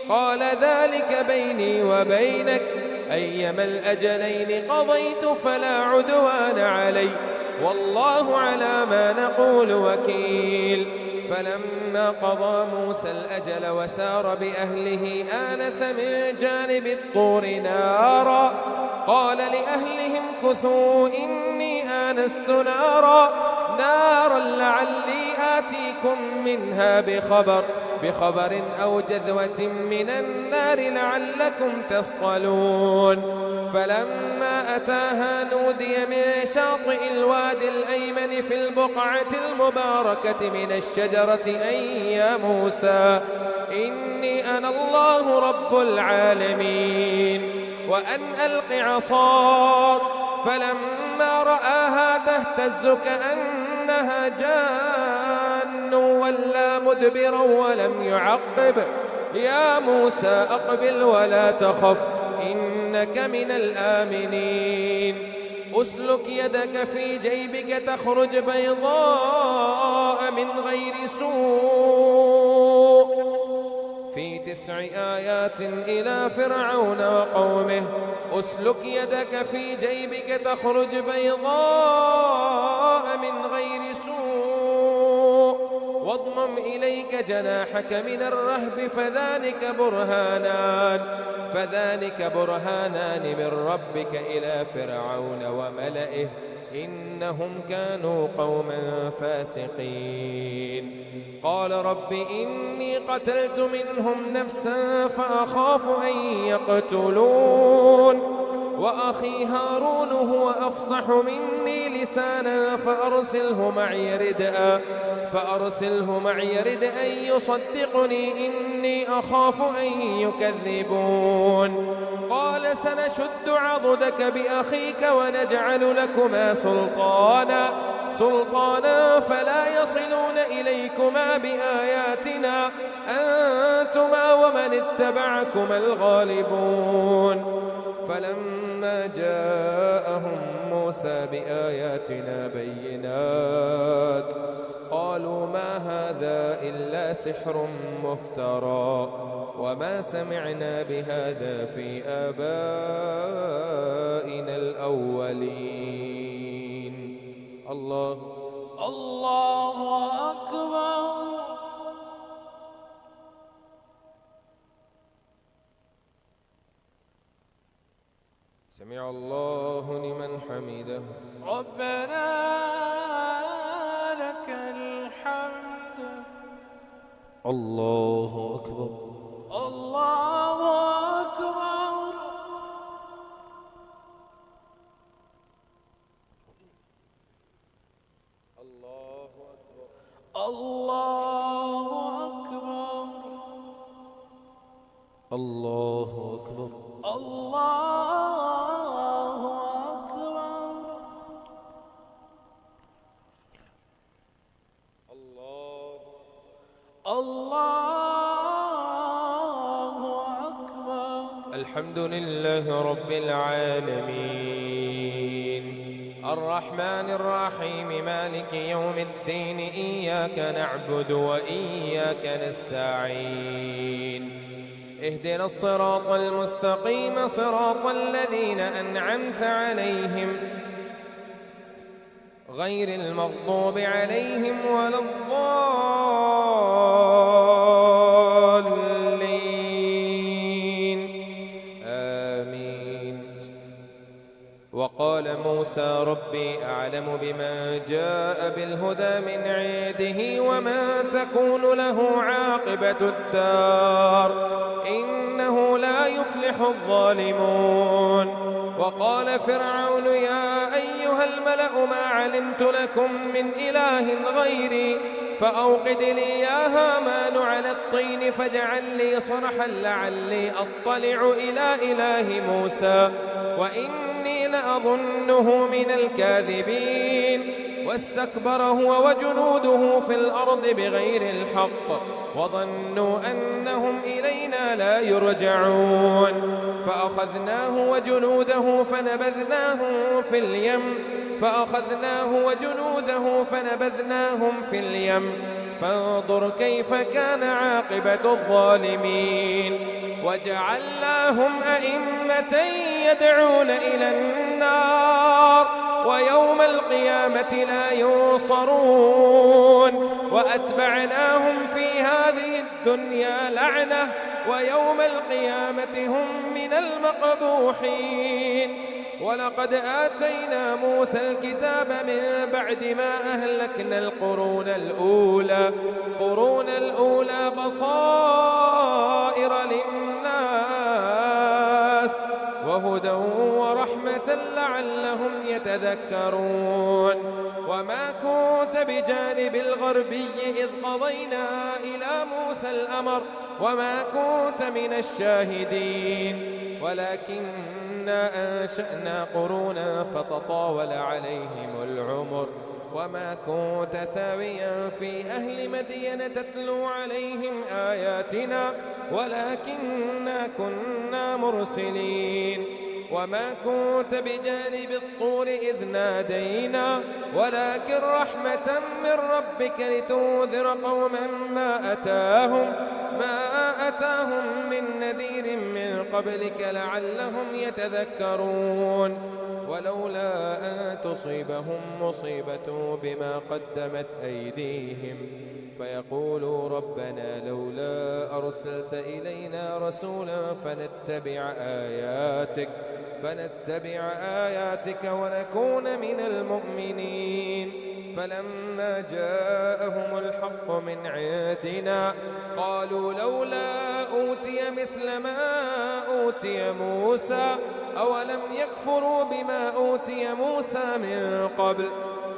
قال ذلك بيني وبينك أيما الأجلين قضيت فلا عدوان علي والله على ما نقول وكيل. فلما قضى موسى الأجل وسار بأهله آنس من جانب الطور نارا قال لأهلهم كثوا إني آنست نارا لعلي آتيكم منها بخبر أو جذوة من النار لعلكم تصطلون. فلما أتاها نودي من شاطئ الوادي الأيمن في البقعة المباركة من الشجرة أن يا موسى إني أنا الله رب العالمين وأن ألق عصاك. فلما رآها تهتز كأنها جان ولا مدبرا ولم يعقب يا موسى أقبل ولا تخف إنك من الآمنين. أسلك يدك في جيبك تخرج بيضاء من غير سوء في 9 آيات إلى فرعون وقومه. أسلك يدك في جيبك تخرج بيضاء من غير سوء واضمم إليك جناحك من الرهب فذلك برهانان من ربك إلى فرعون وملئه إنهم كانوا قوما فاسقين. قال رب إني قتلت منهم نفسا فأخاف أن يقتلون وأخي هارون هو أفصح مني لسانا فأرسله معي رد أن يصدقني إني أخاف أن يكذبون. قال سنشد عضدك بأخيك ونجعل لكما سلطانا فلا يصلون إليكما بآياتنا أنتما ومن اتبعكما الغالبون. فلما جاءهم موسى بآياتنا بينات قال وقالوا ما هذا إلا سحر مفترى وما سمعنا بهذا في آبائنا الأولين. الله أكبر. سمع الله لمن حمده. ربنا لك الحمد. الله أكبر. الله أكبر. الله أكبر. الله أكبر. الله أكبر. الله أكبر. الله أكبر. الحمد لله رب العالمين الرحمن الرحيم مالك يوم الدين إياك نعبد وإياك نستعين اهدنا الصراط المستقيم صراط الذين أنعمت عليهم غير المغضوب عليهم ولا الضالين آمين. وقال موسى ربي أعلم بما جاء بالهدى من عنده وما تكون له عاقبة الدار إنه لا يفلح الظالمون. وقال فرعون يا أيها الملأ ما علمت لكم من إله غيري فأوقد لي يا هامان على الطين فاجعل لي صرحا لعلي أطلع إلى إله موسى وإني لأظنه من الكاذبين. واستكبر هو وجنوده في الأرض بغير الحق وظنوا أنهم إلينا لا يرجعون فأخذناه وجنوده فنبذناهم في اليم فانظر كيف كان عاقبة الظالمين. وجعلناهم أئمة يدعون إلى النار ويوم القيامة لا ينصرون. وأتبعناهم في هذه الدنيا لعنة ويوم القيامة هم من المقبوحين. ولقد آتينا موسى الكتاب من بعد ما أهلكنا القرون الأولى بصائر للناس وهدى ورحمة لعلهم يتذكرون. وما كنت بجانب الغربي إذ قضينا إلى موسى الأمر وما كنت من الشاهدين ولكننا أنشأنا قرونا فتطاول عليهم العمر وما كنت ثاويا في أهل مدين تتلو عليهم آياتنا ولكننا كنا مرسلين. وما كنت بجانب الطور إذ نادينا ولكن رحمة من ربك لتنذر قوما ما أتاهم من نذير من قبلك لعلهم يتذكرون. ولولا أن تصيبهم مصيبة بما قدمت أيديهم فيقولوا ربنا لولا أرسلت إلينا رسولا فنتبع آياتك ونكون من المؤمنين. فلما جاءهم الحق من عندنا قالوا لولا أوتي مثل ما أوتي موسى أولم يكفروا بما أوتي موسى من قبل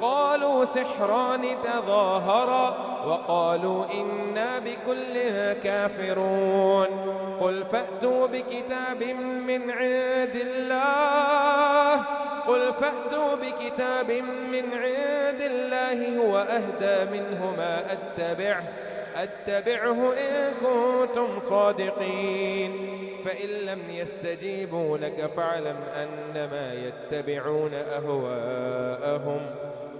قالوا سحران تظاهرا وقالوا إنا بكل كافرون. قل فأتوا بكتاب من عند الله هو أهدى منه ما أتبعه إن كنتم صادقين. فإن لم يستجيبوا لك فاعلم أنما يتبعون أهواءهم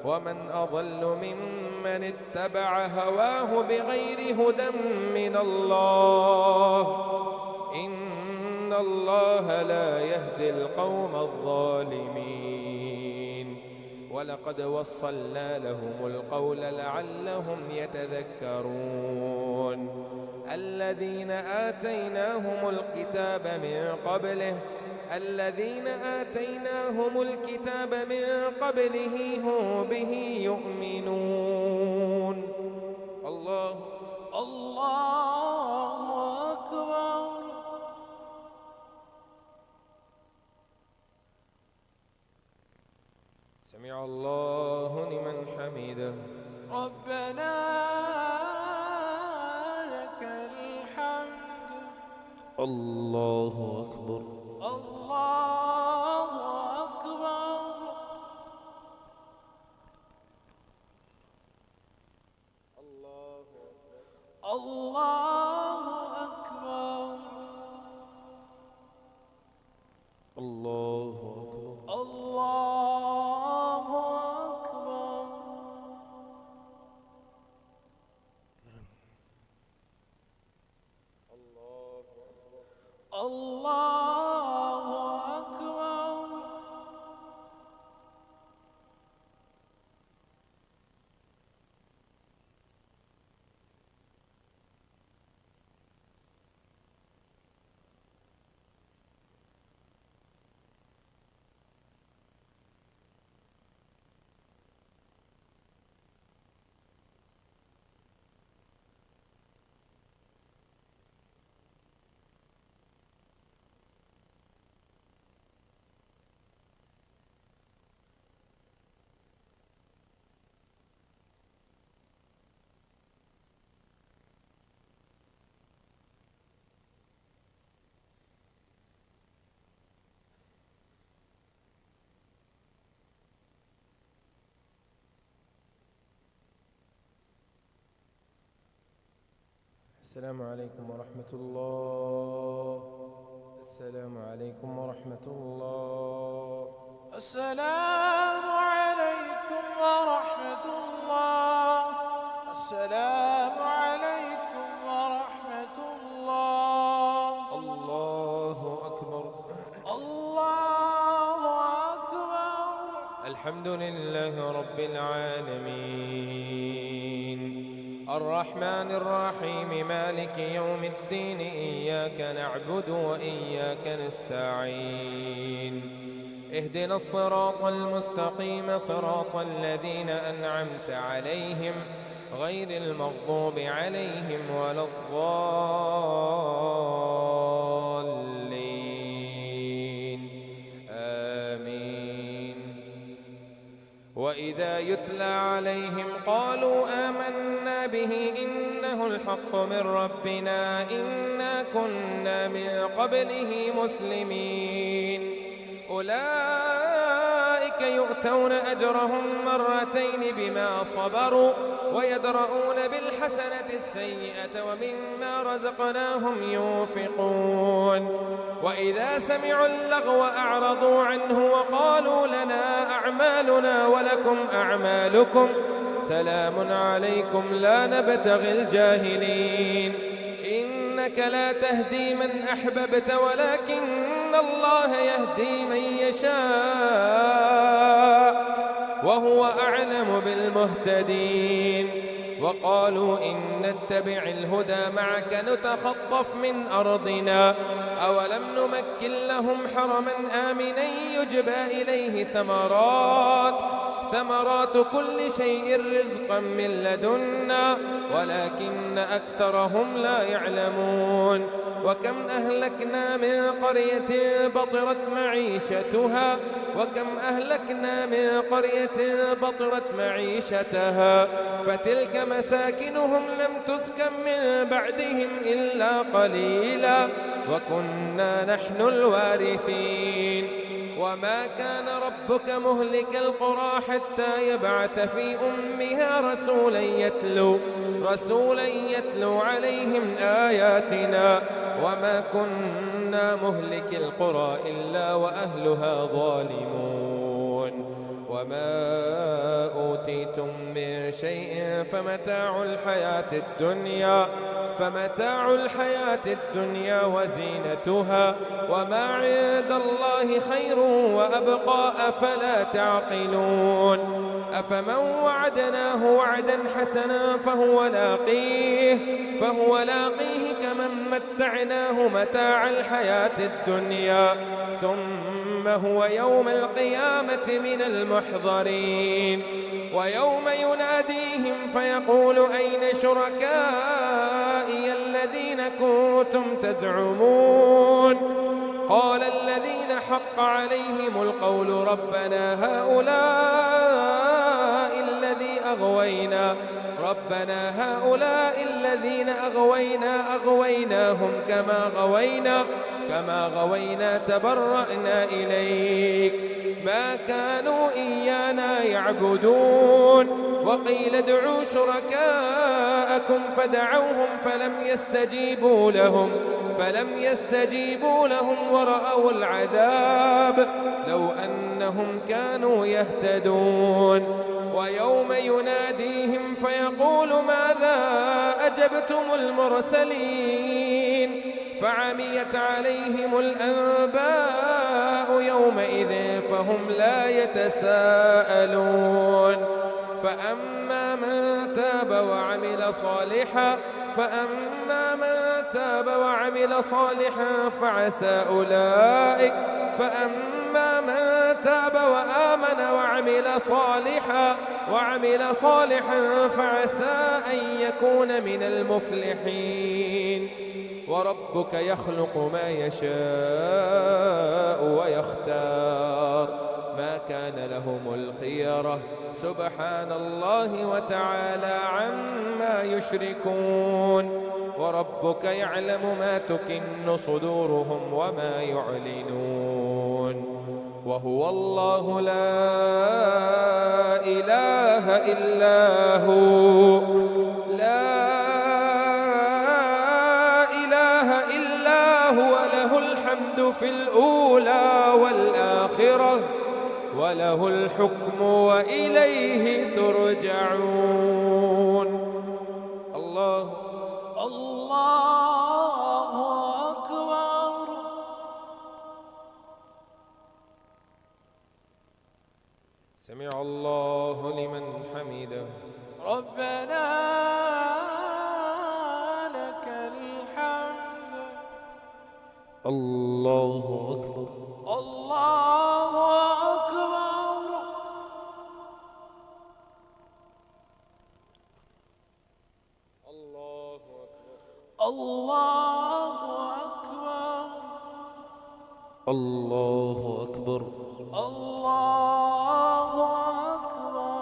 ومن أضل ممن من اتبع هواه بغير هدى من الله إن الله لا يهدي القوم الظالمين ولقد وصلنا لهم القول لعلهم يتذكرون الذين آتيناهم الكتاب من قبله هم به يؤمنون الله أكبر. سمع الله لمن حمده ربنا لك الحمد. الله أكبر. الله أكبر. الله أكبر. الله أكبر. الله أكبر. الله أكبر. السلام عليكم ورحمة الله. السلام عليكم ورحمة الله. السلام عليكم ورحمة الله. السلام عليكم ورحمة الله. الله أكبر. الله أكبر. الحمد لله رب العالمين الرحمن الرحيم مالك يوم الدين إياك نعبد وإياك نستعين اهدنا الصراط المستقيم صراط الذين أنعمت عليهم غير المغضوب عليهم ولا الضالين آمين. وإذا يتلى عليهم قالوا آمنا به إنه الحق من ربنا إنا كنا من قبله مسلمين أولئك يؤتون أجرهم مرتين بما صبروا ويدرؤون بالحسنة السيئة ومما رزقناهم ينفقون وإذا سمعوا اللغو أعرضوا عنه وقالوا لنا أعمالنا ولكم أعمالكم سلام عليكم لا نبتغي الجاهلين إنك لا تهدي من أحببت ولكن الله يهدي من يشاء وهو أعلم بالمهتدين وقالوا إن نتبع الهدى معك نتخطف من أرضنا أولم نمكن لهم حرما آمنا يجبى إليه ثمرات كل شيء رزقا من لدنا ولكن أكثرهم لا يعلمون وكم أهلكنا من قرية بطرت معيشتها فتلك مساكنهم لم تسكن من بعدهم إلا قليلا وكنا نحن الوارثين وما كان ربك مهلك القرى حتى يبعث في أمها رسولا يتلو عليهم آياتنا وما كنا مهلك القرى إلا وأهلها ظالمون وما أوتيتم من شيء فمتاع الحياة الدنيا وزينتها وما عند الله خير وأبقى أفلا تعقلون أفمن وعدناه وعدا حسنا فهو لاقيه كمن متعناه متاع الحياة الدنيا ثم هو يوم القيامة من المحضرين ويوم يناديهم فيقول أين شركائي الذين كنتم تزعمون قال الذين حق عليهم القول ربنا هؤلاء الذين أغوينا أغويناهم كما غوينا تبرأنا إليك ما كانوا إيانا يعبدون وقيل ادعوا شركاءكم فدعوهم فلم يستجيبوا لهم ورأوا العذاب لو أنهم كانوا يهتدون ويوم يناديهم فيقول ماذا أجبتم المرسلين فعميت عليهم الأنباء يومئذ فهم لا يتساءلون فأما من تاب وعمل صالحا فأما من تاب وآمن وعمل صالحا فعسى أن يكون من المفلحين وربك يخلق ما يشاء ويختار ما كان لهم الخيرة سبحان الله وتعالى عما يشركون وربك يعلم ما تكن صدورهم وما يعلنون وهو الله لا إله إلا هو له الحمد في الأولى والآخرة وله الحكم وإليه ترجعون الله أكبر سمع الله لمن حمده ربنا لك الحمد الله أكبر الله أكبر الله أكبر الله أكبر الله أكبر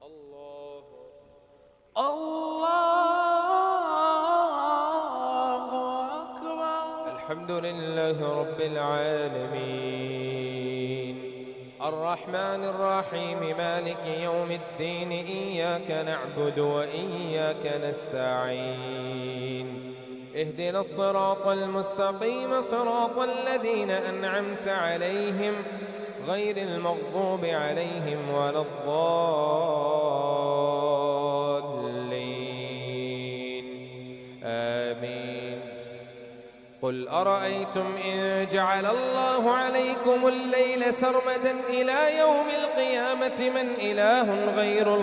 الله أكبر الله أكبر الحمد لله رب العالمين الرحمن الرحيم مالك يوم الدين إياك نعبد وإياك نستعين اهدنا الصراط المستقيم صراط الذين أنعمت عليهم غير المغضوب عليهم ولا الضالين آمين قل أرأيتم إن جعل الله عليكم الليل سرمدا إلى يوم القيامة من إله غير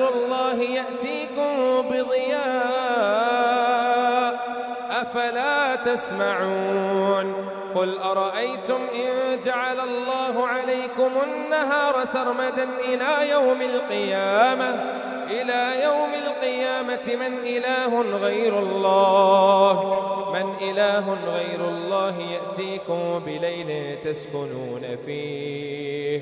الله يأتيكم بضياء أفلا تسمعون قل أرأيتم إن جعل الله عليكم النهار سرمدا إلى يوم القيامة من إله غير الله يأتيكم بليل تسكنون فيه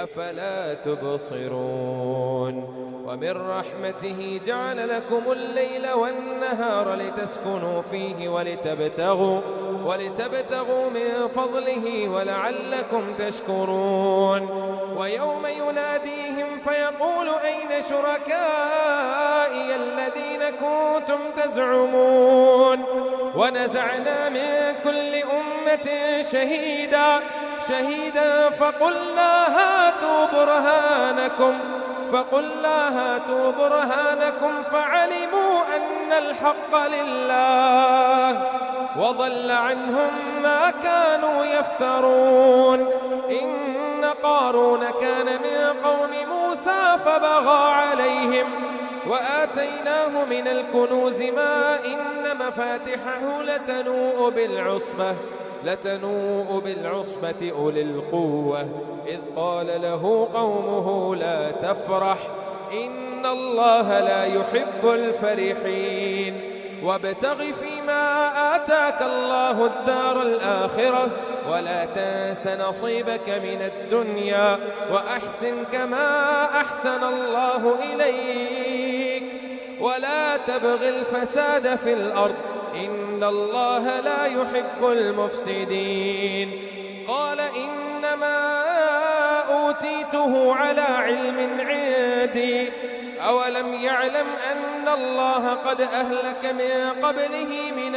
أفلا تبصرون ومن رحمته جعل لكم الليل والنهار لتسكنوا فيه ولتبتغوا من فضله ولعلكم تشكرون ويوم يناديهم فيقول أين شركائي الذين كنتم تزعمون ونزعنا من كل أمة شهيدا فقلنا هاتوا برهانكم فعلموا أن الحق لله وضل عنهم ما كانوا يفترون. إن قارون كان من قوم موسى فبغى عليهم وآتيناه من الكنوز ما إن مفاتحه لتنوء بالعصبة أولي القوة إذ قال له قومه لا تفرح إن الله لا يحب الفرحين وابتغ فيما آتاك الله الدار الآخرة ولا تنس نصيبك من الدنيا وأحسن كما أحسن الله إليك ولا تبغ الفساد في الأرض إن الله لا يحب المفسدين. قال إنما أوتيته على علم عندي أولم يعلم أن الله قد أهلك من قبله من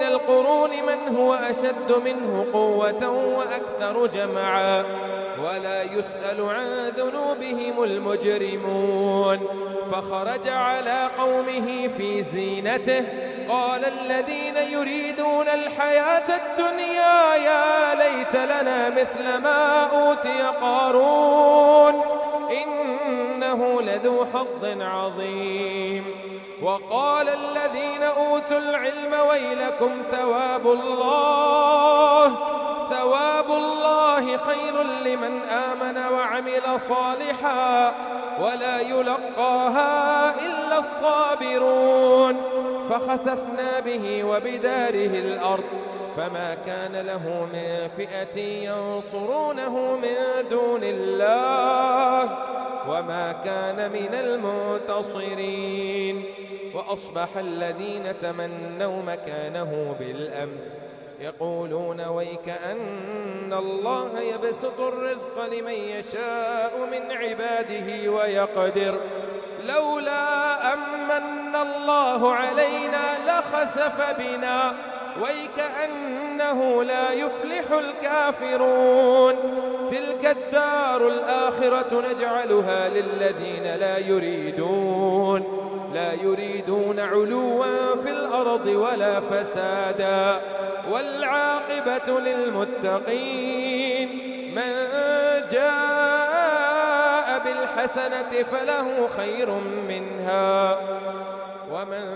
القرون من هو أشد منه قوة وأكثر جمعا ولا يسأل عن ذنوبهم المجرمون. فخرج على قومه في زينته قال الذين يريدون الحياة الدنيا يا ليت لنا مثل ما أوتي قارون إنه لذو حظ عظيم. وقال الذين أوتوا العلم ويلكم ثواب الله خير لمن آمن وعمل صالحا ولا يلقاها إلا الصابرون. فخسفنا به وبداره الأرض فما كان له من فئة ينصرونه من دون الله وما كان من المنتصرين. وأصبح الذين تمنوا مكانه بالأمس يقولون ويك أن الله يبسط الرزق لمن يشاء من عباده ويقدر لولا أمن الله علينا لخسف بنا ويكأنه لا يفلح الكافرون. تلك الدار الآخرة نجعلها للذين لا يريدون علوا في الأرض ولا فسادا والعاقبة للمتقين. من جاء بالحسنة فله خير منها ومن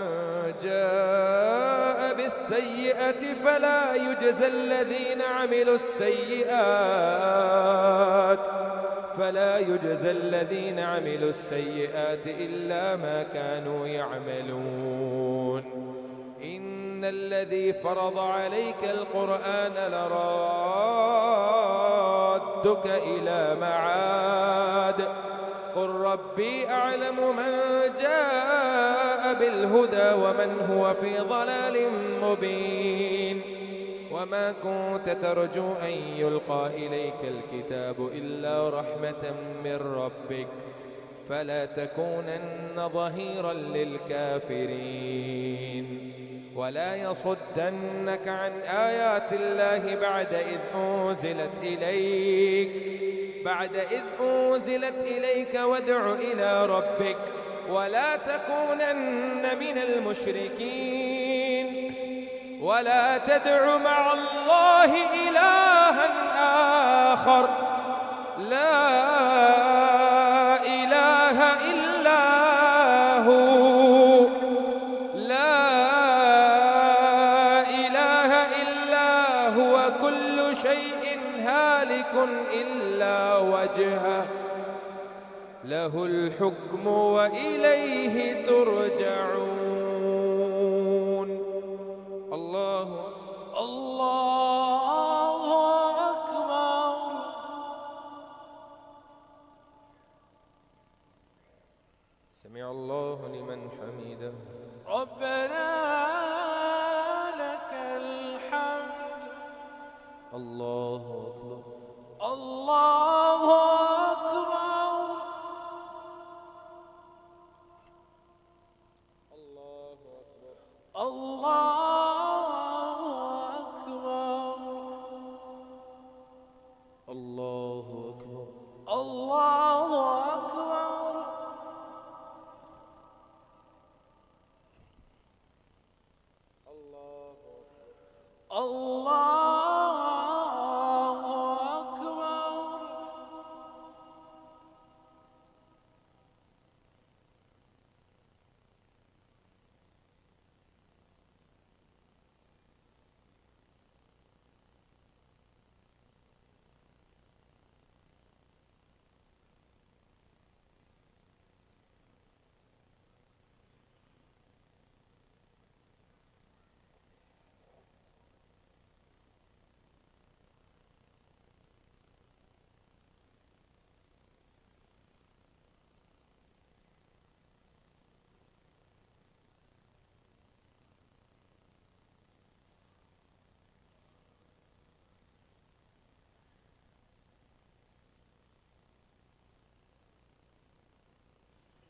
جاء بالسيئة فلا يجزى الذين عملوا السيئات إلا ما كانوا يعملون. إن الذي فرض عليك القرآن لرادك إلى معاد قل ربي أعلم من جاء بالهدى ومن هو في ضلال مبين. وما كنت ترجو أن يلقى إليك الكتاب إلا رحمة من ربك فلا تكونن ظهيرا للكافرين. ولا يصدنك عن آيات الله بعد إذ أنزلت إليك وادع إلى ربك ولا تكونن من المشركين. ولا تدع مع الله إلها آخر لا إله إلا هو كل شيء هالك إلا وجهه له الحكم وإليه ترجعون. الله أكبر. سمع الله لمن حمده. ربنا لك الحمد. الله أكبر. الله أكبر.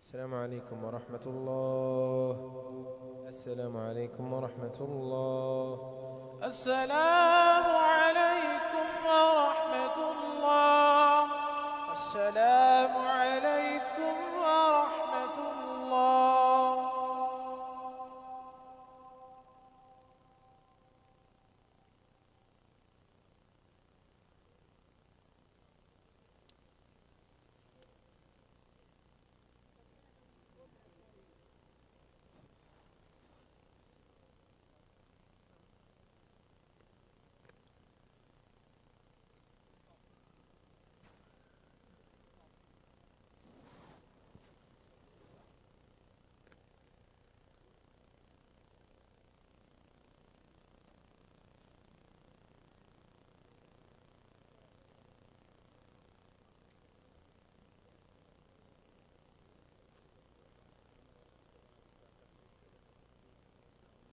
السلام عليكم ورحمة الله. السلام عليكم ورحمة الله. السلام عليكم ورحمة الله. السلام عليكم ورحمة الله.